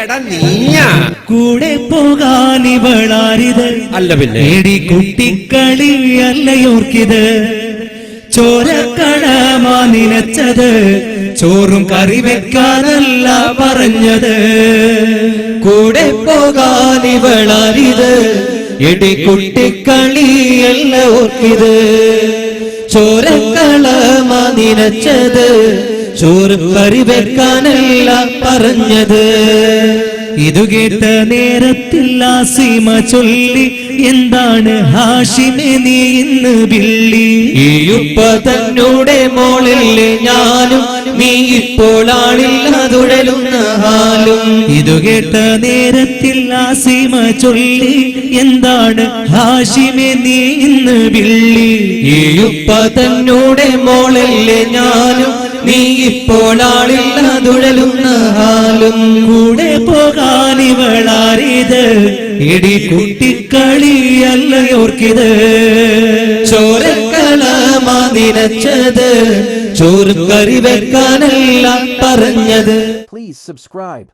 എടാ നീയാ കൂടെ പോകാൻ ഇവളാരിത് അല്ല പിന്നെ എടി കുട്ടിക്കളി അല്ലയോർക്കിത് ചോരക്കടമാ നിനച്ചത് ചോറും കറി വെക്കാനല്ല പറഞ്ഞത് കൂടെ പോകാൻ ഇവളാരിത് എടി കുട്ടിക്കളിയല്ല ഓർക്കിത് ചോരക്കളമാ നിനച്ചത് ചോറ് കറി വെക്കാനല്ല പറഞ്ഞത് ഇതു കേട്ട നേരത്തിൽ ആസിമ ചൊല്ലി എന്താണ് ഹാഷിമേ നീ ഇന്ന് ബില്ലി ഈ ഉപ്പ തന്നൂടെ മോളില്ലേ ഞാനും നീ ഇപ്പോൾ ആളില്ലാതുഴലുന്ന ഹാലും ഇതു കേട്ട നേരത്തിൽ ആസിമ ചൊല്ലി എന്താണ് ഹാഷിമേ നീ ഇന്ന് ബില്ലി ഈ ഉപ്പ തന്നൂടെ മോളില്ലേ ഞാനും നീ ഇപ്പോൾ ആളില്ലാതുഴലുന്ന ഹാലും കൂടെ പോകാൻ ഇവളാരിത് എടി കുട്ടിക്കളി അല്ലയോർക്കിത് ചോരക്കളമാ നിനച്ചത് ചോറ് കറി വെക്കാനല്ല പറഞ്ഞത്. Please subscribe.